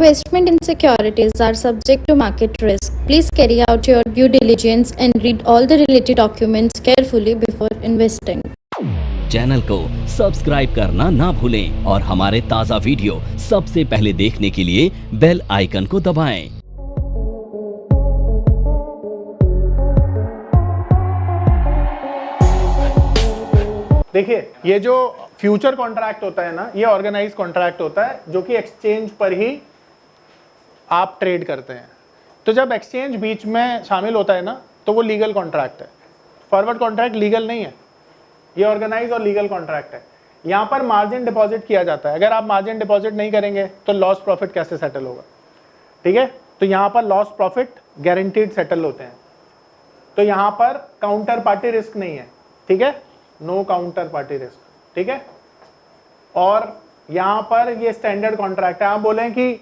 Investment in securities are subject to market risk. Please carry out your due diligence and read all the related documents carefully before investing. Channel को subscribe करना ना भूलें और हमारे ताज़ा video सबसे पहले देखने के लिए बेल आइकन को दबाएं। देखिए, ये जो फ्यूचर कॉन्ट्रैक्ट होता है ना, ये ऑर्गेनाइज कॉन्ट्रैक्ट होता है जो कि एक्सचेंज पर ही आप ट्रेड करते हैं। तो जब एक्सचेंज बीच में शामिल होता है ना, तो वो लीगल कॉन्ट्रैक्ट है। फॉरवर्ड कॉन्ट्रैक्ट लीगल नहीं है, ये ऑर्गेनाइज और लीगल कॉन्ट्रैक्ट है। यहाँ पर मार्जिन डिपॉजिट किया जाता है। अगर आप मार्जिन डिपॉजिट नहीं करेंगे तो लॉस प्रॉफिट कैसे सेटल होगा? ठीक है, तो यहाँ पर लॉस प्रॉफिट गारंटीड सेटल होते हैं। तो यहाँ पर काउंटर पार्टी रिस्क नहीं है, ठीक है, नो काउंटर पार्टी रिस्क, ठीक है। और यहाँ पर ये स्टैंडर्ड कॉन्ट्रैक्ट है। आप बोलें कि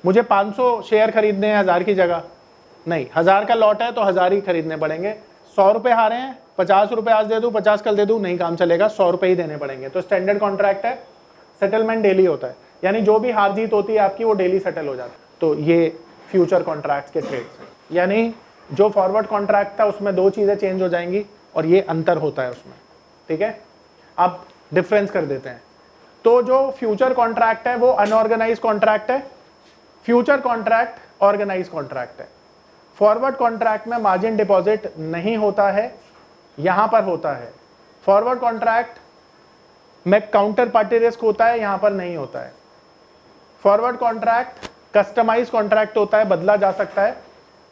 मुझे 500 शेयर खरीदने हैं 1000 की जगह, नहीं, 1000 का लॉट है तो 1000 ही खरीदने पड़ेंगे। 100 रुपए हारे हैं, 50 रुपए आज दे दूं, 50 कल दे दूं, नहीं काम चलेगा, 100 रुपए ही देने पड़ेंगे। तो स्टैंडर्ड कॉन्ट्रैक्ट है, सेटलमेंट डेली होता है, यानी जो भी हार जीत होती है आपकी वो डेली सेटल हो जाता है। तो ये फ्यूचर कॉन्ट्रैक्ट के ट्रेड्स हैं, यानी जो फॉरवर्ड कॉन्ट्रैक्ट था उसमें 2 चीजें चेंज हो जाएंगी और ये अंतर होता है उसमें, ठीक है। आप डिफरेंस कर देते हैं। तो जो फ्यूचर कॉन्ट्रैक्ट है वो अनऑर्गेनाइज कॉन्ट्रैक्ट है, फ्यूचर कॉन्ट्रैक्ट ऑर्गेनाइज कॉन्ट्रैक्ट है। फॉरवर्ड कॉन्ट्रैक्ट में मार्जिन डिपॉजिट नहीं होता है, यहां पर होता है। फॉरवर्ड कॉन्ट्रैक्ट में काउंटर पार्टी रिस्क होता है, यहां पर नहीं होता है। फॉरवर्ड कॉन्ट्रैक्ट कस्टमाइज कॉन्ट्रैक्ट होता है, बदला जा सकता है।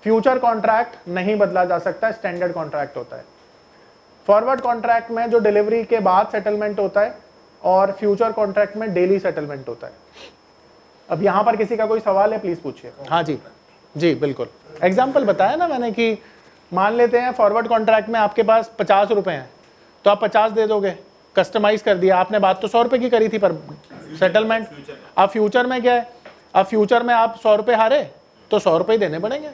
फ्यूचर कॉन्ट्रैक्ट नहीं बदला जा सकता, स्टैंडर्ड कॉन्ट्रैक्ट होता है। फॉरवर्ड कॉन्ट्रैक्ट में जो डिलीवरी के बाद सेटलमेंट होता है और फ्यूचर कॉन्ट्रैक्ट में डेली सेटलमेंट होता है। अब यहां पर किसी का कोई सवाल है, प्लीज पूछिए। हाँ जी, जी बिल्कुल। एग्जाम्पल बताया ना मैंने कि मान लेते हैं फॉरवर्ड कॉन्ट्रैक्ट में आपके पास 50 रुपए हैं, तो आप 50 दे दोगे, कस्टमाइज कर दिया आपने, बात तो 100 रुपए की करी थी पर सेटलमेंट। अब फ्यूचर में क्या है? अब फ्यूचर में आप 100 रुपए हारे तो 100 रुपए देने पड़ेंगे,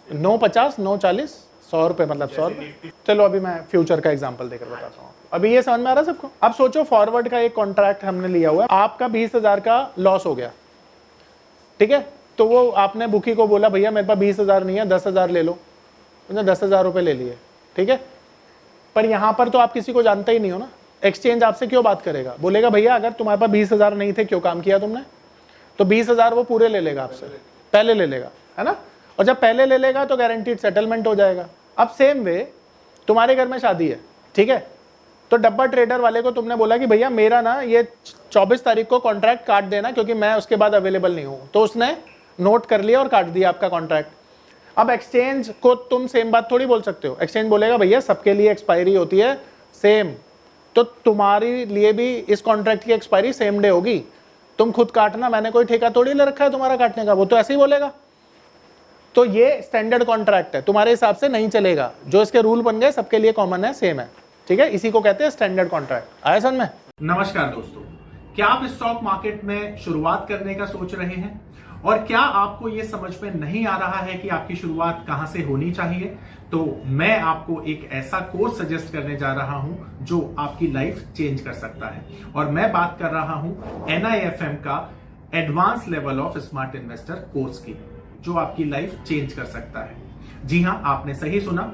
950 940 100 रुपए मतलब 100 रुपए। चलो अभी मैं फ्यूचर का एग्जांपल देकर बताता हूँ। अभी ये समझ में आ रहा है सबको? अब सोचो फॉरवर्ड का एक कॉन्ट्रैक्ट हमने लिया हुआ है, आपका 20,000 का लॉस हो गया, ठीक है। तो वो आपने बुकी को बोला भैया मेरे पास 20,000 नहीं है, 10,000 ले लो, उसने 10,000 रुपए ले लिए, ठीक है। पर यहाँ पर तो आप किसी को जानते ही नहीं हो ना, एक्सचेंज आपसे क्यों बात करेगा? बोलेगा भैया अगर तुम्हारे पास 20,000 नहीं थे क्यों काम किया तुमने? तो 20,000 वो पूरे ले लेगा आपसे, पहले ले लेगा, है ना। और जब पहले ले लेगा तो गारंटीड सेटलमेंट हो जाएगा। अब सेम वे तुम्हारे घर में शादी है, ठीक है, तो डब्बा ट्रेडर वाले को तुमने बोला कि भैया मेरा ना ये 24 तारीख को कॉन्ट्रैक्ट काट देना क्योंकि मैं उसके बाद अवेलेबल नहीं हूं, तो उसने नोट कर लिया और काट दिया आपका कॉन्ट्रैक्ट। अब एक्सचेंज को तुम सेम बात थोड़ी बोल सकते हो, एक्सचेंज बोलेगा भैया सबके लिए एक्सपायरी होती है सेम, तो तुम्हारे लिए भी इस कॉन्ट्रैक्ट की एक्सपायरी सेम डे होगी, तुम खुद काटना, मैंने कोई ठेका थोड़ी ले रखा है तुम्हारा काटने का, वो तो ऐसे ही बोलेगा। तो ये स्टैंडर्ड कॉन्ट्रैक्ट है, तुम्हारे हिसाब से नहीं चलेगा, जो इसके रूल बन गए सबके लिए कॉमन है, सेम है, ठीक है, इसी को कहते हैं स्टैंडर्ड कॉन्ट्रैक्ट। आया समझ में? नमस्कार दोस्तों, क्या आप स्टॉक मार्केट में शुरुआत करने का सोच रहे हैं और क्या आपको यह समझ में नहीं आ रहा है कि आपकी शुरुआत कहां से होनी चाहिए? तो मैं आपको एक ऐसा कोर्स सजेस्ट करने जा रहा हूं जो आपकी लाइफ चेंज कर सकता है, और मैं बात कर रहा हूं NIFM का advance level of smart investor course की, जो आपकी लाइफ चेंज कर सकता है। जी हां, आपने सही सुना,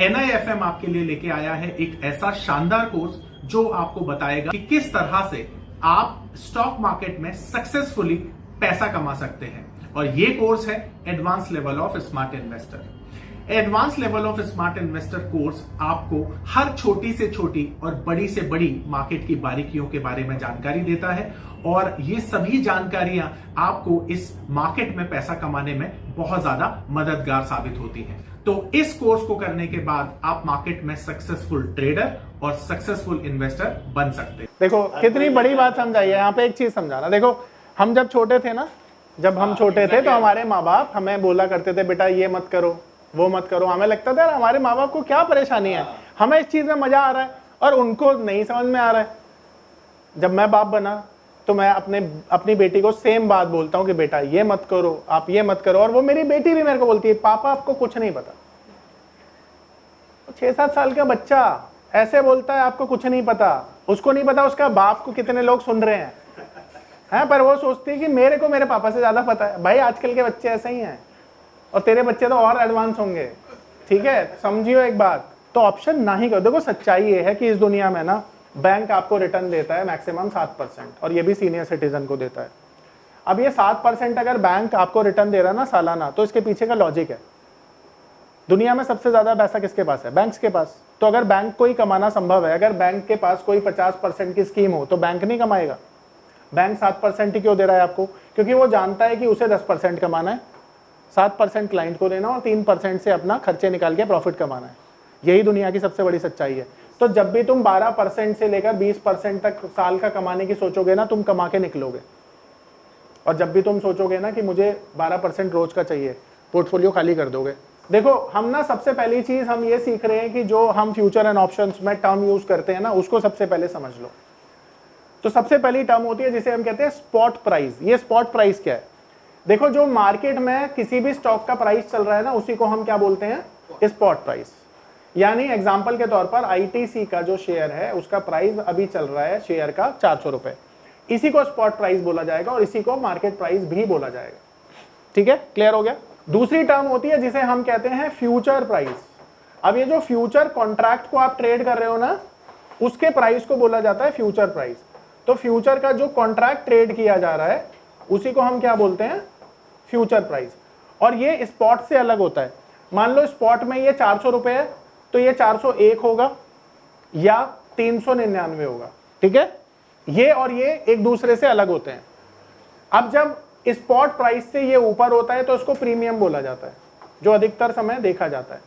NIFM आपके लिए लेके आया है एक ऐसा शानदार कोर्स जो आपको बताएगा कि किस तरह से आप स्टॉक मार्केट में सक्सेसफुली पैसा कमा सकते हैं। और ये कोर्स है advance level of smart investor. Advance level of smart investor course आपको हर छोटी से छोटी और बड़ी से बड़ी मार्केट की बारीकियों के बारे में जानकारी देता है, और ये सभी जानकारियां आपको इस मार्केट में पैसा कमाने में बहुत ज्यादा मददगार साबित होती हैं। तो इस कोर्स को करने के बाद आप मार्केट में सक्सेसफुल ट्रेडर और सक्सेसफुल इन्वेस्टर बन सकते हैं। देखो कितनी बड़ी बात समझाई है। यहाँ पे एक चीज समझाना, देखो हम जब छोटे थे ना, जब हम छोटे थे तो हमारे माँ बाप हमें बोला करते थे बेटा ये मत करो वो मत करो। हमें लगता था यार हमारे माँ बाप को क्या परेशानी है, हमें इस चीज में मजा आ रहा है और उनको नहीं समझ में आ रहा है। जब मैं बाप बना तो मैं अपनी बेटी को सेम बात बोलता हूँ कि बेटा ये मत करो, आप ये मत करो, और वो मेरी बेटी भी मेरे को बोलती है पापा आपको कुछ नहीं पता। 6-7 साल का बच्चा ऐसे बोलता है आपको कुछ नहीं पता, उसको नहीं पता उसका बाप को कितने लोग सुन रहे हैं, है, पर वो सोचती है कि मेरे को मेरे पापा से ज्यादा पता है। भाई आजकल के बच्चे ऐसे ही हैं, और तेरे बच्चे तो और एडवांस होंगे, ठीक है, समझियो एक बात। तो ऑप्शन ना ही करो। देखो सच्चाई ये है कि इस दुनिया में ना बैंक आपको रिटर्न देता है मैक्सिमम 7%, और ये भी सीनियर सिटीजन को देता है। अब ये 7% अगर बैंक आपको रिटर्न दे रहा है ना सालाना, तो इसके पीछे का लॉजिक है, दुनिया में सबसे ज्यादा पैसा किसके पास है? बैंक्स के पास। तो अगर बैंक को ही कमाना संभव है, अगर बैंक के पास कोई 50% की स्कीम हो, तो बैंक नहीं कमाएगा? बैंक 7% ही क्यों दे रहा है आपको? क्योंकि वो जानता है कि उसे 10% कमाना है, 7% क्लाइंट को देना और 3% से अपना खर्चे निकाल के प्रॉफिट कमाना है। यही दुनिया की सबसे बड़ी सच्चाई है। तो जब भी तुम 12% से लेकर 20% तक साल का कमाने की सोचोगे ना, तुम कमा के निकलोगे। और जब भी तुम सोचोगे ना कि मुझे 12% रोज का चाहिए, पोर्टफोलियो खाली कर दोगे। देखो हम ना सबसे पहली चीज हम ये सीख रहे हैं कि जो हम फ्यूचर एंड ऑप्शंस में टर्म यूज करते हैं ना, उसको सबसे पहले समझ लो। तो सबसे पहली टर्म होती है जिसे हम कहते हैं स्पॉट प्राइस। ये स्पॉट प्राइस क्या है? देखो जो मार्केट में किसी भी स्टॉक का प्राइस चल रहा है ना, उसी को हम क्या बोलते हैं? Spot price. यानी एग्जांपल के तौर पर आईटीसी का जो शेयर है उसका प्राइस अभी चल रहा है शेयर का 400 रुपए, इसी को स्पॉट प्राइस बोला जाएगा और इसी को मार्केट प्राइस भी बोला जाएगा। ठीक है, क्लियर हो गया? दूसरी टर्म होती है जिसे हम कहते हैं फ्यूचर प्राइस। अब ये जो फ्यूचर कॉन्ट्रैक्ट को आप ट्रेड कर रहे हो ना, उसके प्राइस को बोला जाता है फ्यूचर प्राइस। तो फ्यूचर का जो कॉन्ट्रैक्ट ट्रेड किया जा रहा है उसी को हम क्या बोलते हैं? Future price. और ये स्पॉट से अलग होता है। मान लो स्पॉट में ये 400 रुपए है, तो ये 401 होगा या 399 होगा। ठीक है, ये और ये एक दूसरे से अलग होते हैं। अब जब स्पॉट प्राइस से ये ऊपर होता है तो इसको प्रीमियम बोला जाता है, जो अधिकतर समय देखा जाता है।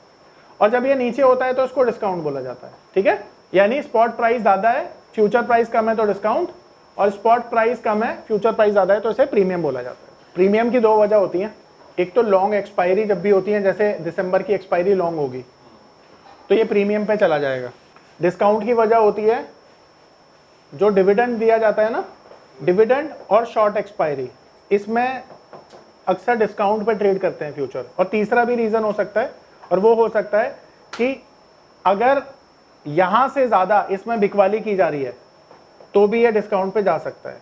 और जब ये नीचे होता है तो इसको डिस्काउंट बोला जाता है। ठीक है, यानी स्पॉट प्राइस ज्यादा है, फ्यूचर प्राइस कम है तो डिस्काउंट, और स्पॉट प्राइस कम है, फ्यूचर प्राइस ज्यादा है तो इसे प्रीमियम बोला जाता है। प्रीमियम की दो वजह होती हैं। एक तो लॉन्ग एक्सपायरी जब भी होती है, जैसे दिसंबर की एक्सपायरी लॉन्ग होगी तो ये प्रीमियम पे चला जाएगा। डिस्काउंट की वजह होती है जो डिविडेंड दिया जाता है ना, डिविडेंड और शॉर्ट एक्सपायरी, इसमें अक्सर डिस्काउंट पे ट्रेड करते हैं फ्यूचर। और तीसरा भी रीजन हो सकता है, और वो हो सकता है कि अगर यहां से ज्यादा इसमें बिकवाली की जा रही है तो भी ये डिस्काउंट पे जा सकता है।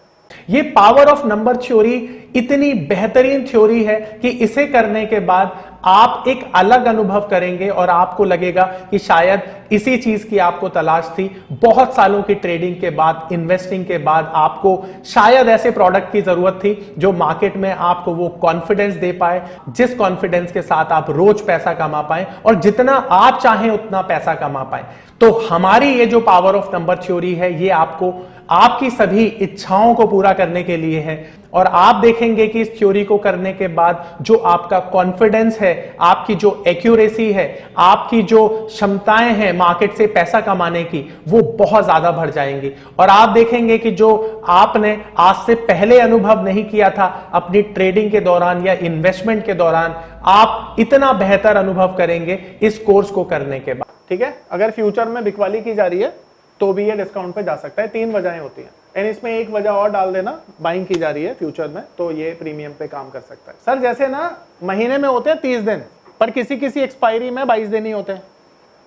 ये पावर ऑफ नंबर थ्योरी इतनी बेहतरीन थ्योरी है कि इसे करने के बाद आप एक अलग अनुभव करेंगे और आपको लगेगा कि शायद इसी चीज की आपको तलाश थी। बहुत सालों की ट्रेडिंग के बाद, इन्वेस्टिंग के बाद आपको शायद ऐसे प्रोडक्ट की जरूरत थी जो मार्केट में आपको वो कॉन्फिडेंस दे पाए, जिस कॉन्फिडेंस के साथ आप रोज पैसा कमा पाए और जितना आप चाहें उतना पैसा कमा पाए। तो हमारी ये जो पावर ऑफ नंबर थ्योरी है, ये आपको आपकी सभी इच्छाओं को पूरा करने के लिए है। और आप देखेंगे कि इस थ्योरी को करने के बाद जो आपका कॉन्फिडेंस है, आपकी जो एक्यूरेसी है, आपकी जो क्षमताएं हैं मार्केट से पैसा कमाने की, वो बहुत ज्यादा बढ़ जाएंगी। और आप देखेंगे कि जो आपने आज से पहले अनुभव नहीं किया था अपनी ट्रेडिंग के दौरान या इन्वेस्टमेंट के दौरान, आप इतना बेहतर अनुभव करेंगे इस कोर्स को करने के बाद। ठीक है, अगर फ्यूचर में बिकवाली की जा रही है तो भी ये डिस्काउंट पे जा सकता है। 3 वजहें होती हैं, एंड इसमें एक वजह और डाल देना, बाइंग की जा रही है फ्यूचर में तो ये प्रीमियम पे काम कर सकता है। सर जैसे ना महीने में होते हैं 30 दिन, पर किसी किसी एक्सपायरी में 22 दिन ही होते हैं,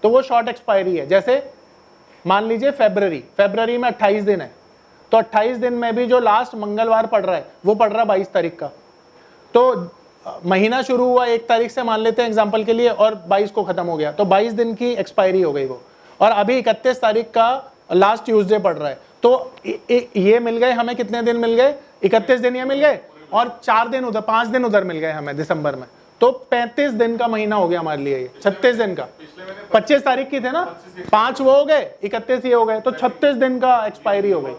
तो वो शॉर्ट एक्सपायरी है। जैसे मान लीजिए फरवरी में 28 दिन है, तो 28 दिन में भी जो लास्ट मंगलवार पड़ रहा है वो पड़ रहा है 22 तारीख का। तो महीना शुरू हुआ 1 तारीख से मान लेते हैं एग्जाम्पल के लिए, और 22 को खत्म हो गया, तो 22 दिन की एक्सपायरी हो गई वो। और अभी 31 तारीख का लास्ट ट्यूसडे पड़ रहा है, तो ये मिल गए हमें, कितने दिन मिल गए? 31 दिन ये मिल गए, और 4 दिन उधर, 5 दिन उधर मिल गए हमें दिसंबर में, तो 35 दिन का महीना हो गया हमारे लिए ये। 36 दिन का, 25 तारीख की थे ना, 5 वो हो गए, 31 ये हो गए, तो 36 दिन का एक्सपायरी हो गई।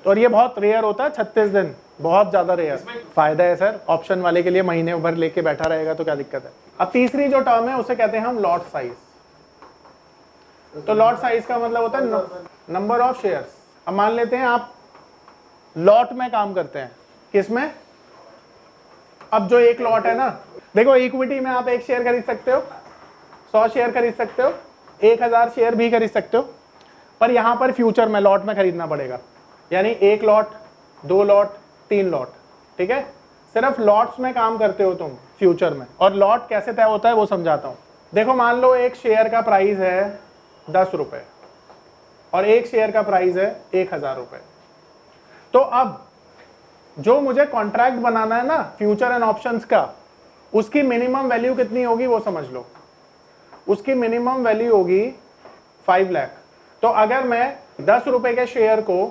और ये बहुत रेयर होता है 36 दिन, बहुत ज्यादा रेयर। फायदा है सर ऑप्शन वाले के लिए, महीने भर लेके बैठा रहेगा तो क्या दिक्कत है। अब तीसरी जो टर्म है उसे कहते हैं हम लॉट साइज। तो लॉट साइज का मतलब होता है नंबर ऑफ शेयर्स। अब मान लेते हैं आप लॉट में काम करते हैं, किसमें? अब जो एक लॉट है ना, देखो इक्विटी में आप 1 शेयर खरीद सकते हो, 100 शेयर खरीद सकते हो, 1000 शेयर भी खरीद सकते हो, पर यहां पर फ्यूचर में लॉट में खरीदना पड़ेगा। यानी 1 लॉट, 2 लॉट, 3 लॉट। ठीक है, सिर्फ लॉट्स में काम करते हो तुम फ्यूचर में। और लॉट कैसे तय होता है वो समझाता हूं। देखो मान लो एक शेयर का प्राइस है 10 रुपए और एक शेयर का प्राइस है 1000 रुपए। तो अब जो मुझे कॉन्ट्रैक्ट बनाना है ना फ्यूचर एंड ऑप्शंस का, उसकी मिनिमम वैल्यू कितनी होगी वो समझ लो। उसकी मिनिमम वैल्यू होगी 5 लाख। तो अगर मैं 10 रुपए के शेयर को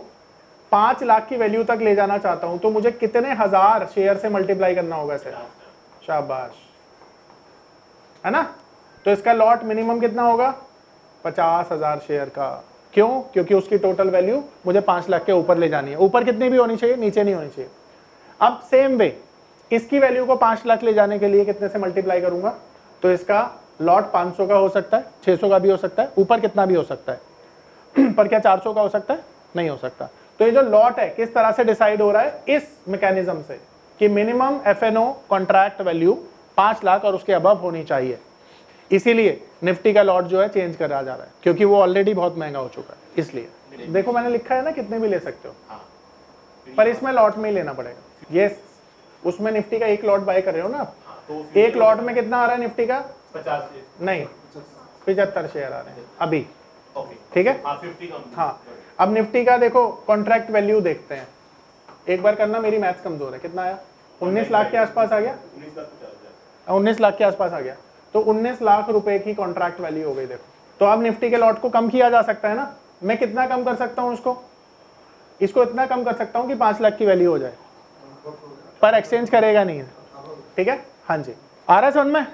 5 लाख की वैल्यू तक ले जाना चाहता हूं तो मुझे कितने हजार शेयर से मल्टीप्लाई करना होगा इसे? शाबाश, है ना। तो इसका लॉट मिनिमम कितना होगा? 50,000 शेयर का। क्यों? क्योंकि उसकी टोटल वैल्यू मुझे 5 लाख के ऊपर ले जानी है। ऊपर कितनी भी होनी चाहिए, नीचे नहीं होनी चाहिए। अब सेम वे इसकी वैल्यू को 5 लाख ले जाने के लिए कितने से मल्टीप्लाई करूंगा? तो इसका लॉट 500 का हो सकता है, 600 का भी हो सकता है, ऊपर कितना भी हो सकता है पर क्या 400 का हो सकता है? नहीं हो सकता। तो ये जो लॉट है किस तरह से डिसाइड हो रहा है? इस मैकेनिज्म से कि minimum F N O contract value 5 lakh और उसके अबव होनी चाहिए। इसीलिए निफ्टी का लॉट जो है चेंज करा जा रहा है, क्योंकि वो ऑलरेडी बहुत महंगा हो चुका है। इसलिए देखो मैंने लिखा है ना, कितने भी ले सकते हो, पर इसमें लॉट में ही लेना पड़ेगा। ये उसमें निफ्टी का एक लॉट बाय कर रहे हो ना आप, एक लॉट में कितना आ रहा है निफ्टी का? 50 नहीं, 75 शेयर आ रहे हैं अभी। ठीक है, हाँ। अब निफ्टी का देखो कॉन्ट्रैक्ट वैल्यू देखते हैं, एक बार करना, मेरी मैथ्स कमजोर है। कितना आया? 19 लाख के आसपास आ गया, 19 लाख के आसपास आ गया। तो 19 लाख रुपए की कॉन्ट्रैक्ट वैल्यू हो गई। देखो, तो अब निफ्टी के लॉट को कम किया जा सकता है ना। मैं कितना कम कर सकता हूं इसको इतना कम कर सकता हूं कि 5 लाख की वैल्यू हो जाए, पर एक्सचेंज करेगा नहीं है। ठीक है, हाँ जी, आ रहा है समझ में?